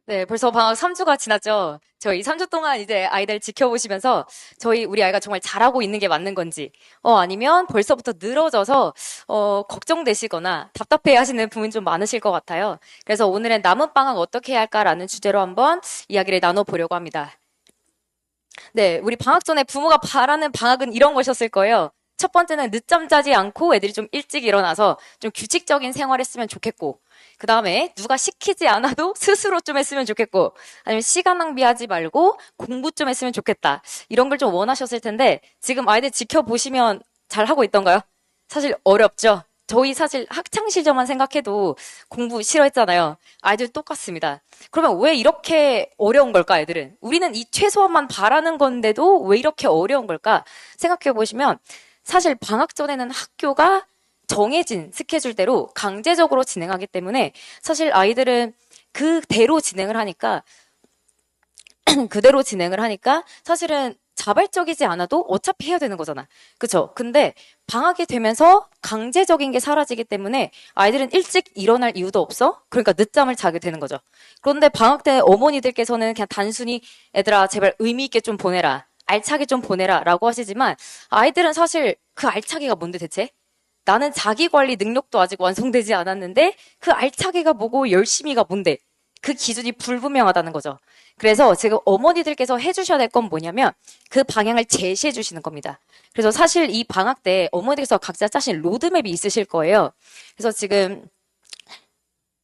네, 벌써 방학 3주가 지났죠? 저희 3주 동안 이제 아이들 지켜보시면서 우리 아이가 정말 잘하고 있는 게 맞는 건지, 아니면 벌써부터 늘어져서, 걱정되시거나 답답해 하시는 부분이 좀 많으실 것 같아요. 그래서 오늘은 남은 방학 어떻게 해야 할까라는 주제로 한번 이야기를 나눠보려고 합니다. 네, 우리 방학 전에 부모가 바라는 방학은 이런 것이었을 거예요. 첫 번째는 늦잠 자지 않고 애들이 좀 일찍 일어나서 좀 규칙적인 생활했으면 좋겠고, 그 다음에 누가 시키지 않아도 스스로 좀 했으면 좋겠고, 아니면 시간 낭비하지 말고 공부 좀 했으면 좋겠다. 이런 걸 좀 원하셨을 텐데, 지금 아이들 지켜보시면 잘 하고 있던가요? 사실 어렵죠? 저희 사실 학창 시절만 생각해도 공부 싫어했잖아요. 아이들 똑같습니다. 그러면 왜 이렇게 어려운 걸까, 애들은? 우리는 이 최소한만 바라는 건데도 왜 이렇게 어려운 걸까? 생각해 보시면 사실 방학 전에는 학교가 정해진 스케줄대로 강제적으로 진행하기 때문에 사실 아이들은 그대로 진행을 하니까 그대로 진행을 하니까 사실은 자발적이지 않아도 어차피 해야 되는 거잖아. 그쵸? 근데 방학이 되면서 강제적인 게 사라지기 때문에 아이들은 일찍 일어날 이유도 없어? 그러니까 늦잠을 자게 되는 거죠. 그런데 방학 때 어머니들께서는 그냥 단순히 애들아, 제발 의미 있게 좀 보내라. 알차게 좀 보내라. 라고 하시지만 아이들은 사실 그 알차게가 뭔데 대체? 나는 자기 관리 능력도 아직 완성되지 않았는데 그 알차게가 뭐고 열심히가 뭔데? 그 기준이 불분명하다는 거죠. 그래서 지금 어머니들께서 해주셔야 될 건 뭐냐면 그 방향을 제시해 주시는 겁니다. 그래서 사실 이 방학 때 어머니께서 각자 짜신 로드맵이 있으실 거예요. 그래서 지금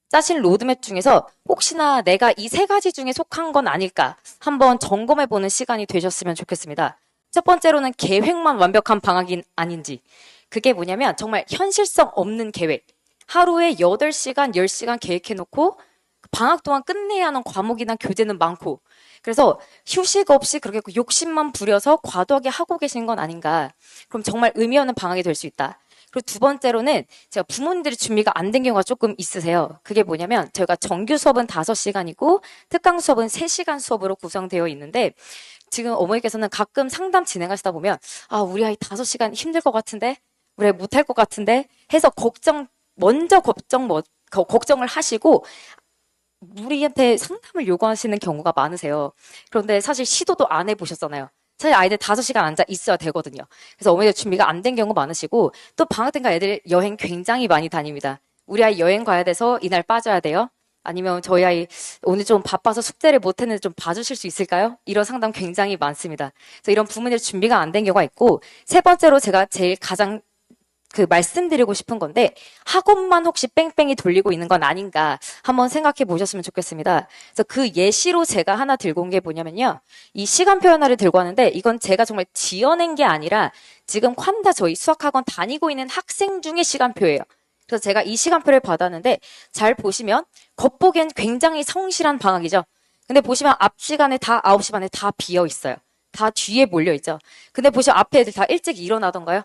짜신 로드맵 중에서 혹시나 내가 이 세 가지 중에 속한 건 아닐까 한번 점검해 보는 시간이 되셨으면 좋겠습니다. 첫 번째로는 계획만 완벽한 방학이 아닌지. 그게 뭐냐면 정말 현실성 없는 계획. 하루에 8시간, 10시간 계획해 놓고 방학 동안 끝내야 하는 과목이나 교재는 많고 그래서 휴식 없이 그렇게 욕심만 부려서 과도하게 하고 계신 건 아닌가. 그럼 정말 의미 없는 방학이 될 수 있다. 그리고 두 번째로는 제가 부모님들이 준비가 안 된 경우가 조금 있으세요. 그게 뭐냐면 저희가 정규 수업은 5시간이고 특강 수업은 3시간 수업으로 구성되어 있는데 지금 어머니께서는 가끔 상담 진행하시다 보면 우리 아이 5시간 힘들 것 같은데 우리 아이 못할 것 같은데 해서 먼저 걱정을 하시고 우리한테 상담을 요구하시는 경우가 많으세요. 그런데 사실 시도도 안 해보셨잖아요. 사실 아이들 5시간 앉아 있어야 되거든요. 그래서 어머니들 준비가 안 된 경우 많으시고 또 방학 때가 애들 여행 굉장히 많이 다닙니다. 우리 아이 여행 가야 돼서 이날 빠져야 돼요. 아니면 저희 아이 오늘 좀 바빠서 숙제를 못했는데 좀 봐주실 수 있을까요? 이런 상담 굉장히 많습니다. 그래서 이런 부모님 준비가 안 된 경우가 있고 세 번째로 제가 제일 가장 말씀드리고 싶은 건데 학원만 혹시 뺑뺑이 돌리고 있는 건 아닌가 한번 생각해 보셨으면 좋겠습니다. 그래서 그 예시로 제가 하나 들고 온 게 뭐냐면요. 이 시간표 하나를 들고 왔는데 이건 제가 정말 지어낸 게 아니라 지금 콴다 저희 수학학원 다니고 있는 학생 중의 시간표예요. 그래서 제가 이 시간표를 받았는데 잘 보시면 겉보기엔 굉장히 성실한 방학이죠. 근데 보시면 앞 시간에 다 9시 반에 다 비어 있어요. 다 뒤에 몰려 있죠. 근데 보시면 앞에 애들 다 일찍 일어나던가요?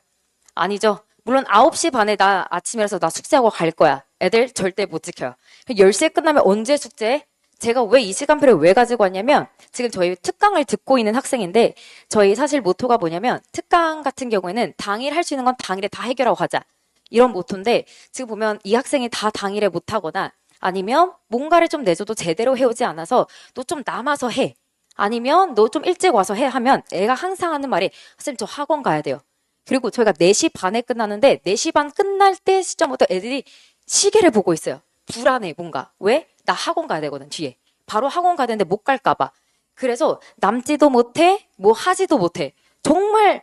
아니죠. 물론 9시 반에 나 아침이라서 나 숙제하고 갈 거야. 애들 절대 못 지켜요. 10시에 끝나면 언제 숙제해? 제가 왜 이 시간표를 왜 가지고 왔냐면 지금 저희 특강을 듣고 있는 학생인데 저희 사실 모토가 뭐냐면 특강 같은 경우에는 당일 할 수 있는 건 당일에 다 해결하고 가자. 이런 모토인데 지금 보면 이 학생이 다 당일에 못 하거나 아니면 뭔가를 좀 내줘도 제대로 해오지 않아서 너 좀 남아서 해. 아니면 너 좀 일찍 와서 해 하면 애가 항상 하는 말이 선생님 저 학원 가야 돼요. 그리고 저희가 4시 반에 끝나는데 4시 반 끝날 때 시점부터 애들이 시계를 보고 있어요. 불안해 뭔가. 왜? 나 학원 가야 되거든 뒤에. 바로 학원 가야 되는데 못 갈까 봐. 그래서 남지도 못해 뭐 하지도 못해. 정말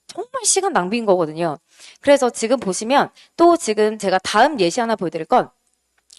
정말 시간 낭비인 거거든요. 그래서 지금 보시면 또 지금 제가 다음 예시 하나 보여드릴 건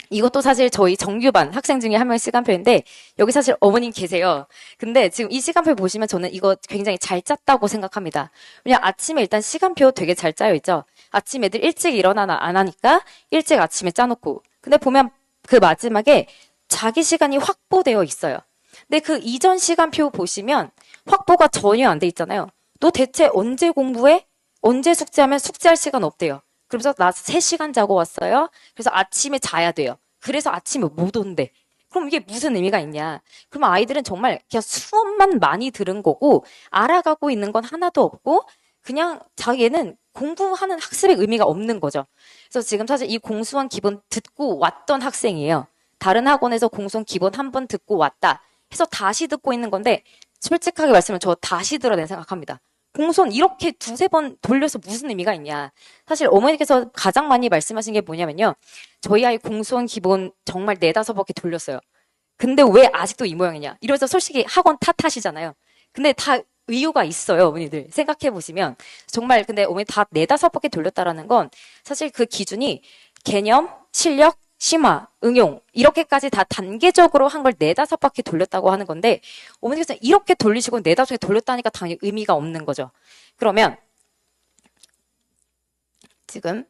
이것도 사실 저희 정규반 학생 중에 한 명 시간표인데 여기 사실 어머님 계세요. 근데 지금 이 시간표 보시면 저는 이거 굉장히 잘 짰다고 생각합니다. 왜냐 아침에 일단 시간표 되게 잘 짜여 있죠. 아침 애들 일찍 일어나나 안 하니까 일찍 아침에 짜놓고 근데 보면 그 마지막에 자기 시간이 확보되어 있어요. 근데 그 이전 시간표 보시면 확보가 전혀 안 돼 있잖아요. 너 대체 언제 공부해? 언제 숙제하면 숙제할 시간 없대요. 그러면서 나 3시간 자고 왔어요. 그래서 아침에 자야 돼요. 그래서 아침에 못 온대. 그럼 이게 무슨 의미가 있냐? 그럼 아이들은 정말 그냥 수업만 많이 들은 거고 알아가고 있는 건 하나도 없고 그냥 자기는 공부하는 학습의 의미가 없는 거죠. 그래서 지금 사실 이 공수한 기본 듣고 왔던 학생이에요. 다른 학원에서 공손 기본 한 번 듣고 왔다 해서 다시 듣고 있는 건데 솔직하게 말씀하면 저 다시 들어야 된다 생각합니다. 공손 이렇게 두세 번 돌려서 무슨 의미가 있냐. 사실 어머니께서 가장 많이 말씀하신 게 뭐냐면요. 저희 아이 공손 기본 정말 네다섯 바퀴 돌렸어요. 근데 왜 아직도 이 모양이냐. 이러면서 솔직히 학원 탓하시잖아요. 근데 다 이유가 있어요, 어머니들. 생각해 보시면. 정말 근데 어머니 다 네다섯 바퀴 돌렸다라는 건 사실 그 기준이 개념, 실력, 심화, 응용 이렇게까지 다 단계적으로 한 걸 네다섯 바퀴 돌렸다고 하는 건데 어머니께서 이렇게 돌리시고 네다섯 개 돌렸다니까 당연히 의미가 없는 거죠. 그러면 지금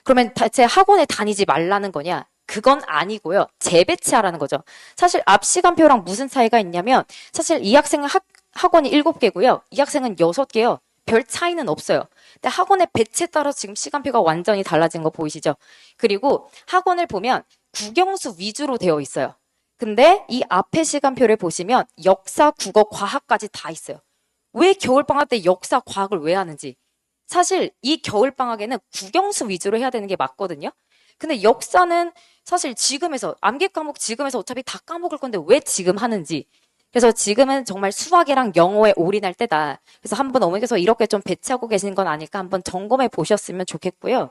그러면 대체 학원에 다니지 말라는 거냐? 그건 아니고요. 재배치하라는 거죠. 사실 앞 시간표랑 무슨 차이가 있냐면 사실 이 학생은 학원이 7개고요. 이 학생은 6개요. 별 차이는 없어요. 근데 학원의 배치에 따라서 지금 시간표가 완전히 달라진 거 보이시죠? 그리고 학원을 보면 국영수 위주로 되어 있어요. 근데 이 앞에 시간표를 보시면 역사, 국어, 과학까지 다 있어요. 왜 겨울방학 때 역사, 과학을 왜 하는지. 사실 이 겨울방학에는 국영수 위주로 해야 되는 게 맞거든요. 근데 역사는 사실 지금에서 암기 과목 지금에서 어차피 다 까먹을 건데 왜 지금 하는지. 그래서 지금은 정말 수학이랑 영어에 올인할 때다. 그래서 한번 어머니께서 이렇게 좀 배치하고 계신 건 아닐까 한번 점검해 보셨으면 좋겠고요.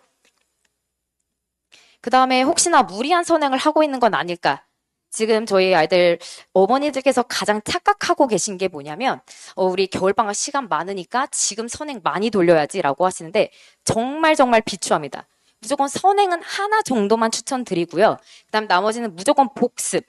그 다음에 혹시나 무리한 선행을 하고 있는 건 아닐까. 지금 저희 아이들 어머니들께서 가장 착각하고 계신 게 뭐냐면 우리 겨울방학 시간 많으니까 지금 선행 많이 돌려야지라고 하시는데 정말 정말 비추합니다. 무조건 선행은 하나 정도만 추천드리고요. 그다음 나머지는 무조건 복습.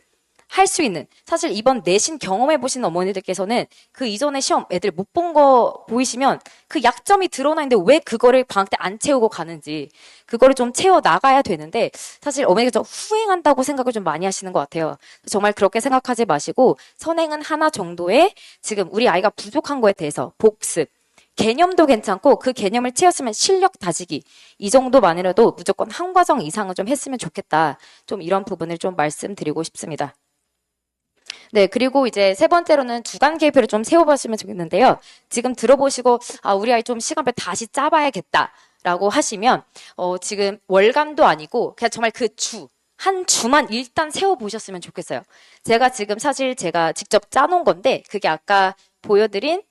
할 수 있는 사실 이번 내신 경험해 보신 어머니들께서는 그 이전에 시험 애들 못 본 거 보이시면 그 약점이 드러나 있는데 왜 그거를 방학 때 안 채우고 가는지 그거를 좀 채워 나가야 되는데 사실 어머니가 후행한다고 생각을 좀 많이 하시는 것 같아요. 정말 그렇게 생각하지 마시고 선행은 하나 정도의 지금 우리 아이가 부족한 거에 대해서 복습 개념도 괜찮고 그 개념을 채웠으면 실력 다지기 이 정도만이라도 무조건 한 과정 이상은 좀 했으면 좋겠다. 좀 이런 부분을 좀 말씀드리고 싶습니다. 네, 그리고 이제 세 번째로는 주간 계획표를 좀 세워보시면 좋겠는데요. 지금 들어보시고, 우리 아이 좀 시간표 다시 짜봐야겠다라고 하시면, 지금 월간도 아니고, 그냥 정말 한 주만 일단 세워보셨으면 좋겠어요. 제가 지금 사실 제가 직접 짜놓은 건데, 그게 아까 보여드린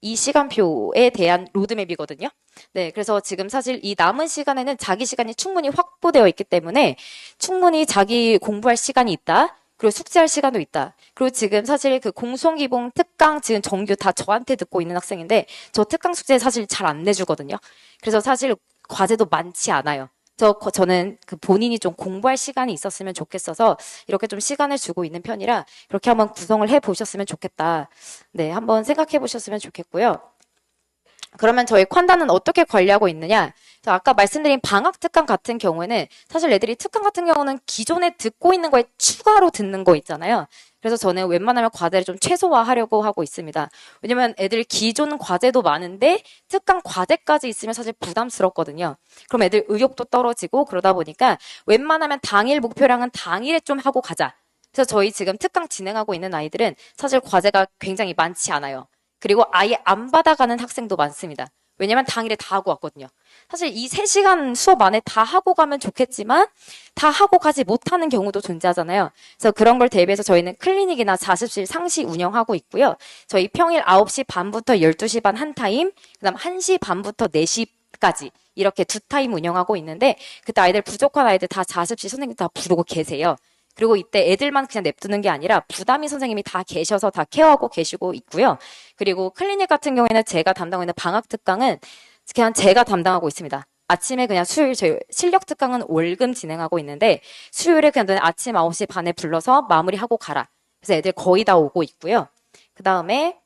이 시간표에 대한 로드맵이거든요. 네, 그래서 지금 사실 이 남은 시간에는 자기 시간이 충분히 확보되어 있기 때문에 충분히 자기 공부할 시간이 있다. 그리고 숙제할 시간도 있다. 그리고 지금 사실 그 공송기본 특강 지금 정규 다 저한테 듣고 있는 학생인데 저 특강 숙제 사실 잘 안 내주거든요. 그래서 사실 과제도 많지 않아요. 저는 그 본인이 좀 공부할 시간이 있었으면 좋겠어서 이렇게 좀 시간을 주고 있는 편이라 그렇게 한번 구성을 해 보셨으면 좋겠다. 네, 한번 생각해 보셨으면 좋겠고요. 그러면 저희 콴다는 어떻게 관리하고 있느냐? 아까 말씀드린 방학 특강 같은 경우에는 사실 애들이 특강 같은 경우는 기존에 듣고 있는 거에 추가로 듣는 거 있잖아요. 그래서 저는 웬만하면 과제를 좀 최소화하려고 하고 있습니다. 왜냐면 애들 기존 과제도 많은데 특강 과제까지 있으면 사실 부담스럽거든요. 그럼 애들 의욕도 떨어지고 그러다 보니까 웬만하면 당일 목표량은 당일에 좀 하고 가자. 그래서 저희 지금 특강 진행하고 있는 아이들은 사실 과제가 굉장히 많지 않아요. 그리고 아예 안 받아가는 학생도 많습니다. 왜냐면 당일에 다 하고 왔거든요. 사실 이 3시간 수업 안에 다 하고 가면 좋겠지만 다 하고 가지 못하는 경우도 존재하잖아요. 그래서 그런 걸 대비해서 저희는 클리닉이나 자습실 상시 운영하고 있고요. 저희 평일 9시 반부터 12시 반 한 타임, 그다음 1시 반부터 4시까지 이렇게 2타임 운영하고 있는데 그때 아이들 부족한 아이들 다 자습실 선생님 다 부르고 계세요. 그리고 이때 애들만 그냥 냅두는 게 아니라 부담이 선생님이 다 계셔서 다 케어하고 계시고 있고요. 그리고 클리닉 같은 경우에는 제가 담당하고 있는 방학 특강은 그냥 제가 담당하고 있습니다. 아침에 그냥 수요일 저희 실력 특강은 월금 진행하고 있는데 수요일에 그냥 너네 아침 9시 반에 불러서 마무리하고 가라. 그래서 애들 거의 다 오고 있고요. 그 다음에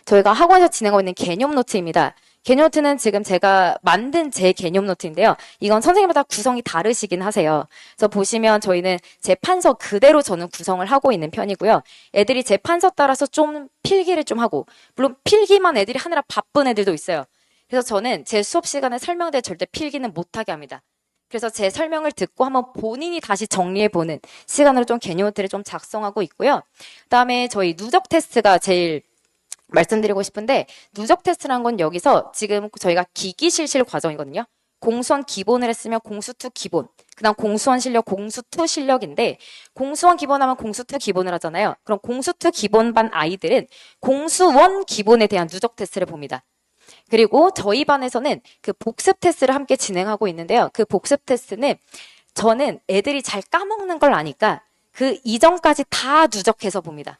저희가 학원에서 진행하고 있는 개념 노트입니다. 개념 노트는 지금 제가 만든 제 개념 노트인데요. 이건 선생님마다 구성이 다르시긴 하세요. 그래서 보시면 저희는 제 판서 그대로 저는 구성을 하고 있는 편이고요. 애들이 제 판서 따라서 좀 필기를 좀 하고 물론 필기만 애들이 하느라 바쁜 애들도 있어요. 그래서 저는 제 수업 시간에 설명대 절대 필기는 못하게 합니다. 그래서 제 설명을 듣고 한번 본인이 다시 정리해보는 시간으로 좀 개념 노트를 좀 작성하고 있고요. 그다음에 저희 누적 테스트가 제일 말씀드리고 싶은데 누적 테스트라는 건 여기서 지금 저희가 기기실실 과정이거든요. 공수원 기본을 했으면 공수2 기본, 그다음 공수원 실력, 공수2 실력인데 공수원 기본하면 공수2 기본을 하잖아요. 그럼 공수2 기본반 아이들은 공수원 기본에 대한 누적 테스트를 봅니다. 그리고 저희 반에서는 그 복습 테스트를 함께 진행하고 있는데요. 그 복습 테스트는 저는 애들이 잘 까먹는 걸 아니까 그 이전까지 다 누적해서 봅니다.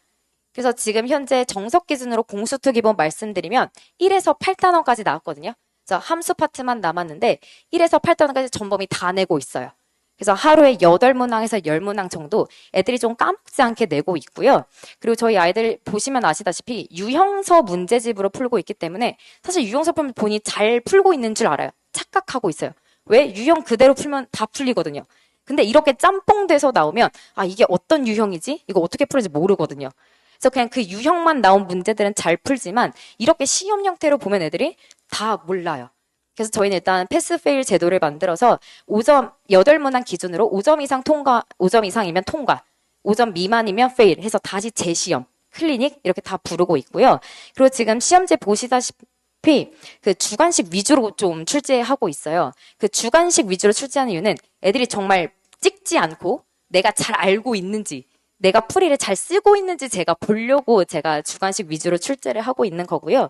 그래서 지금 현재 정석 기준으로 공수2 기본 말씀드리면 1에서 8단원까지 나왔거든요. 그래서 함수 파트만 남았는데 1에서 8단원까지 전범위 다 내고 있어요. 그래서 하루에 8문항에서 10문항 정도 애들이 좀 까먹지 않게 내고 있고요. 그리고 저희 아이들 보시면 아시다시피 유형서 문제집으로 풀고 있기 때문에 사실 유형서 풀면 본인이 잘 풀고 있는 줄 알아요. 착각하고 있어요. 왜? 유형 그대로 풀면 다 풀리거든요. 근데 이렇게 짬뽕 돼서 나오면 아 이게 어떤 유형이지? 이거 어떻게 풀는지 모르거든요. 그래서 그냥 그 유형만 나온 문제들은 잘 풀지만 이렇게 시험 형태로 보면 애들이 다 몰라요. 그래서 저희는 일단 패스 페일 제도를 만들어서 5점, 8문항 기준으로 5점 이상 통과, 5점 이상이면 통과, 5점 미만이면 페일 해서 다시 재시험, 클리닉 이렇게 다 부르고 있고요. 그리고 지금 시험지 보시다시피 그 주관식 위주로 좀 출제하고 있어요. 그 주관식 위주로 출제하는 이유는 애들이 정말 찍지 않고 내가 잘 알고 있는지 내가 풀이를 잘 쓰고 있는지 제가 보려고 제가 주관식 위주로 출제를 하고 있는 거고요.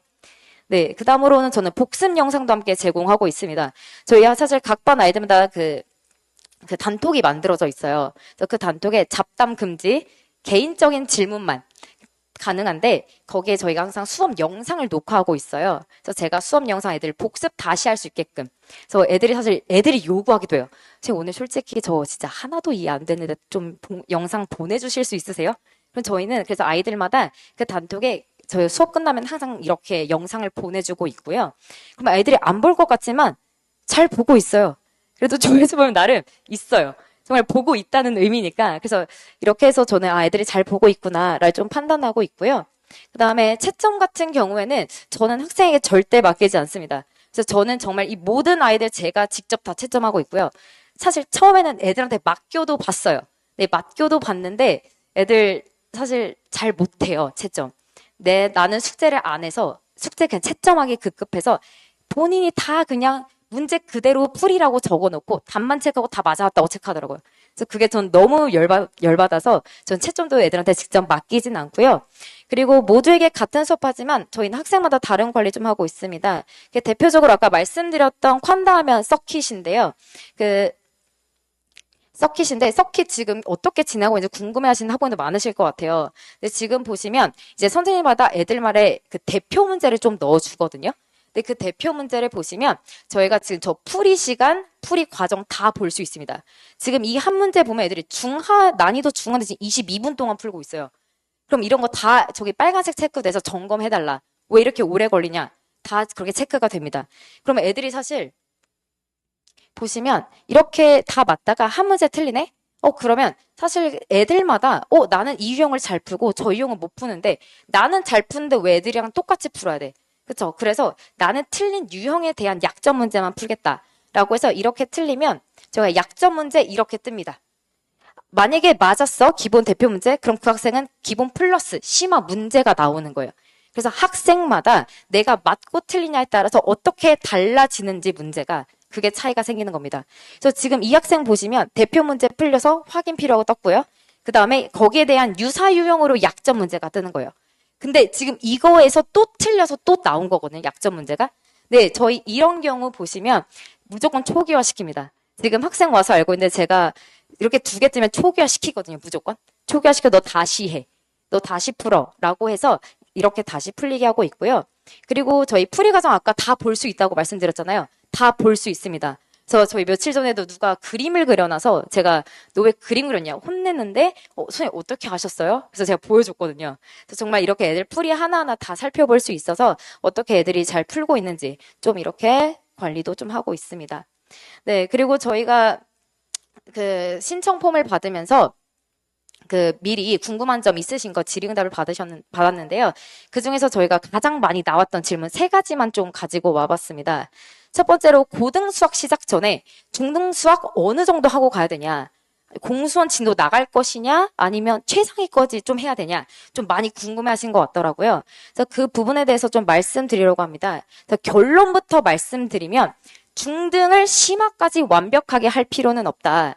네, 그 다음으로는 저는 복습 영상도 함께 제공하고 있습니다. 저희 사실 각 반 아이들마다 그 단톡이 만들어져 있어요. 그래서 그 단톡에 잡담 금지, 개인적인 질문만 가능한데 거기에 저희가 항상 수업 영상을 녹화하고 있어요. 그래서 제가 수업 영상 애들 복습 다시 할 수 있게끔. 그래서 애들이 요구하기도 해요. 제가 오늘 솔직히 저 진짜 하나도 이해 안 되는데 좀 영상 보내주실 수 있으세요? 그럼 저희는 그래서 아이들마다 그 단톡에 저희 수업 끝나면 항상 이렇게 영상을 보내주고 있고요. 그럼 아이들이 안 볼 것 같지만 잘 보고 있어요. 그래도 조회수 보면 나름 있어요. 정말 보고 있다는 의미니까. 그래서 이렇게 해서 저는 아이들이 잘 보고 있구나를 좀 판단하고 있고요. 그 다음에 채점 같은 경우에는 저는 학생에게 절대 맡기지 않습니다. 그래서 저는 정말 이 모든 아이들 제가 직접 다 채점하고 있고요. 사실 처음에는 애들한테 맡겨도 봤어요. 네, 맡겨도 봤는데 애들 사실 잘 못해요, 채점. 나는 숙제를 안 해서 숙제 그냥 채점하기 급급해서 본인이 다 그냥 문제 그대로 풀이라고 적어놓고 답만 체크하고 다 맞아왔다고 체크하더라고요. 그래서 그게 전 너무 열받아서 전 채점도 애들한테 직접 맡기진 않고요. 그리고 모두에게 같은 수업하지만 저희는 학생마다 다른 관리 좀 하고 있습니다. 대표적으로 아까 말씀드렸던 퀀다 하면 서킷인데요. 서킷 지금 어떻게 지나고 있는지 궁금해하시는 학부모들 많으실 것 같아요. 근데 지금 보시면 이제 선생님마다 애들말에 그 대표 문제를 좀 넣어주거든요. 근데 그 대표 문제를 보시면 저희가 지금 저 풀이 시간, 풀이 과정 다 볼 수 있습니다. 지금 이 한 문제 보면 애들이 난이도 중하인데 지금 22분 동안 풀고 있어요. 그럼 이런 거 다 저기 빨간색 체크돼서 점검해달라. 왜 이렇게 오래 걸리냐? 다 그렇게 체크가 됩니다. 그러면 애들이 사실 보시면 이렇게 다 맞다가 한 문제 틀리네? 그러면 사실 애들마다 나는 이 유형을 잘 풀고 저 유형은 못 푸는데 나는 잘 푸는데 왜 애들이랑 똑같이 풀어야 돼? 그쵸? 그래서 나는 틀린 유형에 대한 약점 문제만 풀겠다라고 해서 이렇게 틀리면 제가 약점 문제 이렇게 뜹니다. 만약에 맞았어, 기본 대표 문제, 그럼 그 학생은 기본 플러스 심화 문제가 나오는 거예요. 그래서 학생마다 내가 맞고 틀리냐에 따라서 어떻게 달라지는지 문제가 그게 차이가 생기는 겁니다. 그래서 지금 이 학생 보시면 대표 문제 풀려서 확인 필요하고 떴고요. 그 다음에 거기에 대한 유사 유형으로 약점 문제가 뜨는 거예요. 근데 지금 이거에서 또 틀려서 또 나온 거거든요. 약점 문제가. 네, 저희 이런 경우 보시면 무조건 초기화 시킵니다. 지금 학생 와서 알고 있는데 제가 이렇게 두 개 뜨면 초기화 시키거든요. 무조건. 초기화 시켜 너 다시 해. 너 다시 풀어. 라고 해서 이렇게 다시 풀리게 하고 있고요. 그리고 저희 풀이 과정 아까 다 볼 수 있다고 말씀드렸잖아요. 다 볼 수 있습니다. 그래서 저희 며칠 전에도 누가 그림을 그려놔서 제가 너 왜 그림 그렸냐 혼냈는데 선생님 어떻게 하셨어요? 그래서 제가 보여줬거든요. 그래서 정말 이렇게 애들 풀이 하나하나 다 살펴볼 수 있어서 어떻게 애들이 잘 풀고 있는지 좀 이렇게 관리도 좀 하고 있습니다. 네, 그리고 저희가 그 신청 폼을 받으면서 미리 궁금한 점 있으신 거 질의응답을 받았는데요. 그 중에서 저희가 가장 많이 나왔던 질문 3가지만 좀 가지고 와봤습니다. 첫 번째로 고등 수학 시작 전에 중등 수학 어느 정도 하고 가야 되냐? 공수원 진도 나갈 것이냐? 아니면 최상위까지 좀 해야 되냐? 좀 많이 궁금해하신 것 같더라고요. 그래서 그 부분에 대해서 좀 말씀드리려고 합니다. 그래서 결론부터 말씀드리면 중등을 심화까지 완벽하게 할 필요는 없다.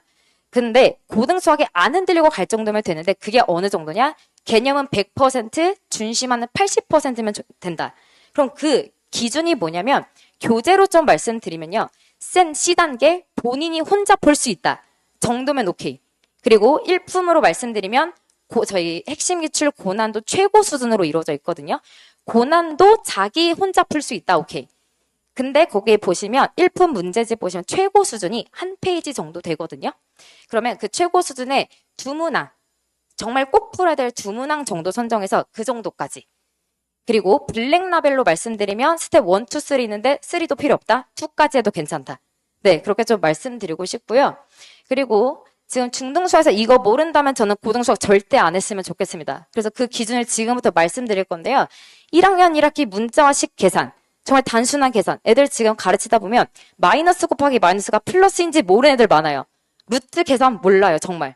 근데 고등 수학에 안 흔들리고 갈 정도면 되는데 그게 어느 정도냐? 개념은 100%, 준심하는 80%면 된다. 그럼 그 기준이 뭐냐면 교재로 좀 말씀드리면요. 센 C단계 본인이 혼자 볼 수 있다. 정도면 오케이. 그리고 일품으로 말씀드리면 저희 핵심 기출 고난도 최고 수준으로 이루어져 있거든요. 고난도 자기 혼자 풀 수 있다. 오케이. 근데 거기에 보시면 일품 문제집 보시면 최고 수준이 한 페이지 정도 되거든요. 그러면 그 최고 수준의 두 문항, 정말 꼭 풀어야 될 두 문항 정도 선정해서 그 정도까지. 그리고 블랙라벨로 말씀드리면 스텝 1, 2, 3 있는데 3도 필요 없다. 2까지 해도 괜찮다. 네, 그렇게 좀 말씀드리고 싶고요. 그리고 지금 중등수학에서 이거 모른다면 저는 고등수학 절대 안 했으면 좋겠습니다. 그래서 그 기준을 지금부터 말씀드릴 건데요. 1학년 1학기 문자화식 계산. 정말 단순한 계산. 애들 지금 가르치다 보면 마이너스 곱하기 마이너스가 플러스인지 모르는 애들 많아요. 루트 계산 몰라요, 정말.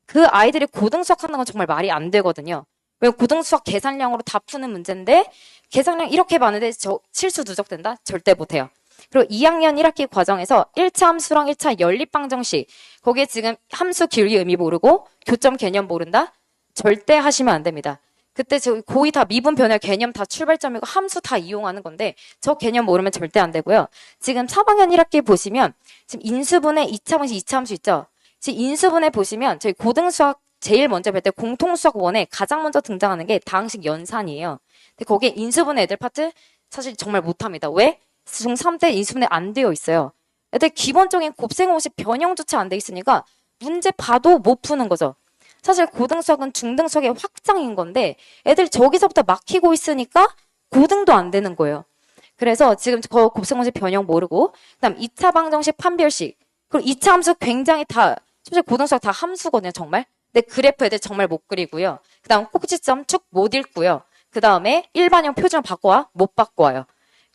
그 아이들이 고등수학 하는 건 정말 말이 안 되거든요. 왜 고등수학 계산량으로 다 푸는 문제인데 계산량 이렇게 많은데 저 실수 누적된다? 절대 못해요. 그리고 2학년 1학기 과정에서 1차 함수랑 1차 연립방정식 거기에 지금 함수 기울기 의미 모르고 교점 개념 모른다? 절대 하시면 안 됩니다. 그때 저 고의 다 미분 변화 개념 다 출발점이고 함수 다 이용하는 건데 저 개념 모르면 절대 안 되고요. 지금 3학년 1학기 보시면 지금 인수분해 2차 함수 2차 함수 있죠? 지금 인수분해 보시면 저희 고등수학 제일 먼저 뵐 때 공통수학 1에 가장 먼저 등장하는 게 다항식 연산이에요. 근데 거기에 인수분해 애들 파트 사실 정말 못합니다. 왜? 중3 때 인수분해 안 되어 있어요. 애들 기본적인 곱셈공식 변형조차 안 돼 있으니까 문제 봐도 못 푸는 거죠. 사실 고등수학은 중등수학의 확장인 건데 애들 저기서부터 막히고 있으니까 고등도 안 되는 거예요. 그래서 지금 곱셈공식 변형 모르고 그다음 2차 방정식 판별식 그리고 2차 함수 굉장히 다 사실 고등수학 다 함수거든요. 정말. 근데 그래프 애들 정말 못 그리고요. 그다음 꼭지점 축 못 읽고요. 그다음에 일반형 표준을 바꿔와 못 바꿔와요.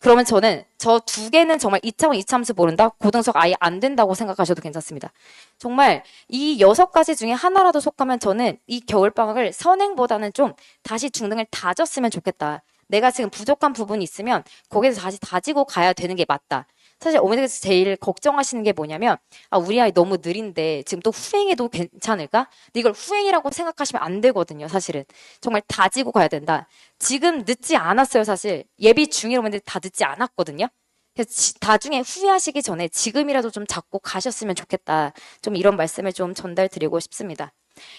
그러면 저는 저 두 개는 정말 2차원 2차 함수 모른다? 고등수학 아예 안 된다고 생각하셔도 괜찮습니다. 정말 이 6가지 중에 하나라도 속하면 저는 이 겨울방학을 선행보다는 좀 다시 중등을 다졌으면 좋겠다. 내가 지금 부족한 부분이 있으면 거기서 다시 다지고 가야 되는 게 맞다. 사실 어머니께서 제일 걱정하시는 게 뭐냐면 우리 아이 너무 느린데 지금 또 후행해도 괜찮을까? 근데 이걸 후행이라고 생각하시면 안 되거든요. 사실은 정말 다지고 가야 된다. 지금 늦지 않았어요. 사실 예비 중이라고 했는데 다 늦지 않았거든요. 그래서 나중에 후회하시기 전에 지금이라도 좀 잡고 가셨으면 좋겠다. 좀 이런 말씀을 좀 전달드리고 싶습니다.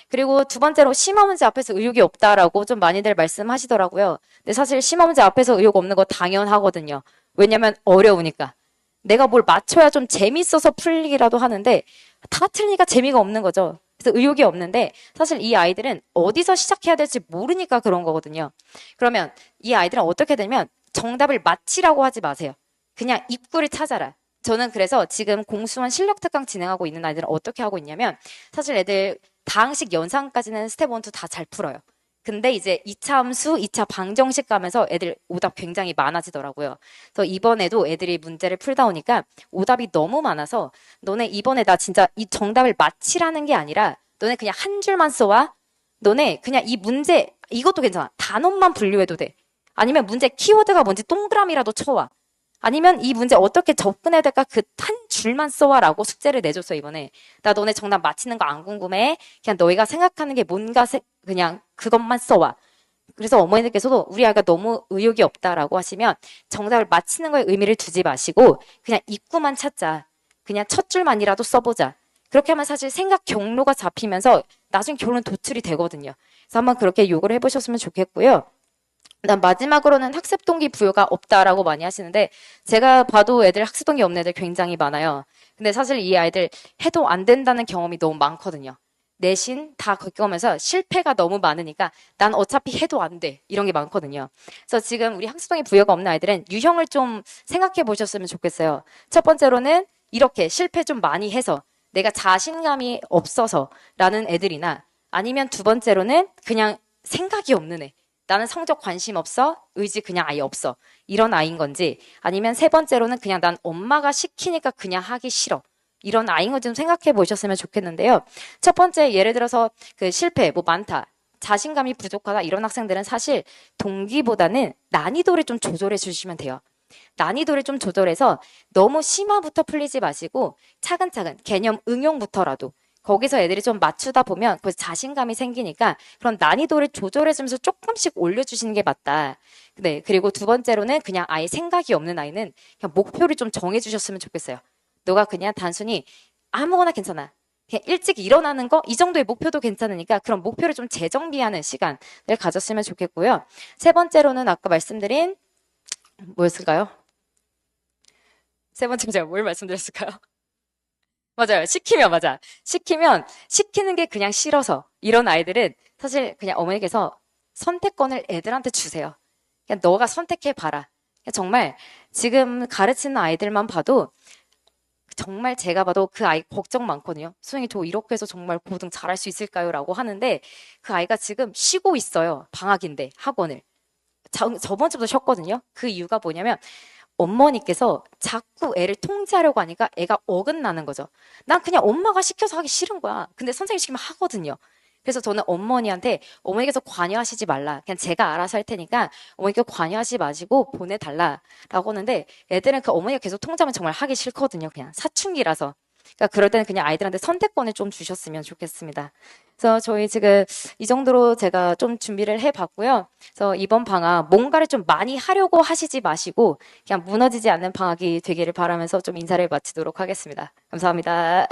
그리고 두 번째로 심화 문제 앞에서 의욕이 없다라고 좀 많이들 말씀하시더라고요. 근데 사실 심화 문제 앞에서 의욕 없는 거 당연하거든요. 왜냐면 어려우니까. 내가 뭘 맞춰야 좀 재밌어서 풀리기라도 하는데 다 틀리니까 재미가 없는 거죠. 그래서 의욕이 없는데 사실 이 아이들은 어디서 시작해야 될지 모르니까 그런 거거든요. 그러면 이 아이들은 어떻게 되면 정답을 맞히라고 하지 마세요. 그냥 입구를 찾아라. 저는 그래서 지금 공수원 실력 특강 진행하고 있는 아이들은 어떻게 하고 있냐면 사실 애들 다항식 연산까지는 스텝 1, 2 다 잘 풀어요. 근데 이제 2차 함수, 2차 방정식 가면서 애들 오답 굉장히 많아지더라고요. 그래서 이번에도 애들이 문제를 풀다 오니까 오답이 너무 많아서 너네 이번에 나 진짜 이 정답을 맞히라는 게 아니라 너네 그냥 한 줄만 써와. 너네 그냥 이 문제 이것도 괜찮아. 단원만 분류해도 돼. 아니면 문제 키워드가 뭔지 동그라미라도 쳐와. 아니면 이 문제 어떻게 접근해야 될까 그 한 줄만 써와라고 숙제를 내줬어 이번에. 나 너네 정답 맞히는 거 안 궁금해. 그냥 너희가 생각하는 게 뭔가 그냥 그것만 써와. 그래서 어머니들께서도 우리 아이가 너무 의욕이 없다라고 하시면 정답을 맞히는 거에 의미를 두지 마시고 그냥 입구만 찾자. 그냥 첫 줄만이라도 써보자. 그렇게 하면 사실 생각 경로가 잡히면서 나중에 결론 도출이 되거든요. 그래서 한번 그렇게 요구를 해보셨으면 좋겠고요. 그다음 마지막으로는 학습 동기 부여가 없다라고 많이 하시는데 제가 봐도 애들 학습 동기 없는 애들 굉장히 많아요. 근데 사실 이 아이들 해도 안 된다는 경험이 너무 많거든요. 내신 다 겪으면서 실패가 너무 많으니까 난 어차피 해도 안 돼. 이런 게 많거든요. 그래서 지금 우리 학습 동기 부여가 없는 아이들은 유형을 좀 생각해 보셨으면 좋겠어요. 첫 번째로는 이렇게 실패 좀 많이 해서 내가 자신감이 없어서라는 애들이나 아니면 두 번째로는 그냥 생각이 없는 애. 나는 성적 관심 없어? 의지 그냥 아예 없어. 이런 아이인 건지 아니면 세 번째로는 그냥 난 엄마가 시키니까 그냥 하기 싫어. 이런 아이인 거 좀 생각해 보셨으면 좋겠는데요. 첫 번째 예를 들어서 그 실패 뭐 많다. 자신감이 부족하다 이런 학생들은 사실 동기보다는 난이도를 좀 조절해 주시면 돼요. 난이도를 좀 조절해서 너무 심화부터 풀리지 마시고 차근차근 개념 응용부터라도 거기서 애들이 좀 맞추다 보면 거기서 자신감이 생기니까 그런 난이도를 조절해주면서 조금씩 올려주시는 게 맞다. 네, 그리고 두 번째로는 그냥 아예 생각이 없는 아이는 그냥 목표를 좀 정해주셨으면 좋겠어요. 너가 그냥 단순히 아무거나 괜찮아. 그냥 일찍 일어나는 거, 이 정도의 목표도 괜찮으니까 그런 목표를 좀 재정비하는 시간을 가졌으면 좋겠고요. 세 번째로는 아까 말씀드린 뭐였을까요? 세 번째 제가 뭘 말씀드렸을까요? 맞아요. 맞아. 시키는 게 그냥 싫어서 이런 아이들은 사실 그냥 어머니께서 선택권을 애들한테 주세요. 그냥 너가 선택해봐라. 정말 지금 가르치는 아이들만 봐도 정말 제가 봐도 그 아이 걱정 많거든요. 선생님, 저 이렇게 해서 정말 고등 잘할 수 있을까요? 라고 하는데 그 아이가 지금 쉬고 있어요. 방학인데 학원을. 저번 주부터 쉬었거든요. 그 이유가 뭐냐면 어머니께서 자꾸 애를 통제하려고 하니까 애가 어긋나는 거죠. 난 그냥 엄마가 시켜서 하기 싫은 거야. 근데 선생님이 시키면 하거든요. 그래서 저는 어머니한테 어머니께서 관여하시지 말라. 그냥 제가 알아서 할 테니까 어머니께 관여하지 마시고 보내달라라고 하는데 애들은 그 어머니가 계속 통제하면 정말 하기 싫거든요. 그냥 사춘기라서. 그러니까 그럴 때는 그냥 아이들한테 선택권을 좀 주셨으면 좋겠습니다. 그래서 저희 지금 이 정도로 제가 좀 준비를 해봤고요. 그래서 이번 방학 뭔가를 좀 많이 하려고 하시지 마시고 그냥 무너지지 않는 방학이 되기를 바라면서 좀 인사를 마치도록 하겠습니다. 감사합니다.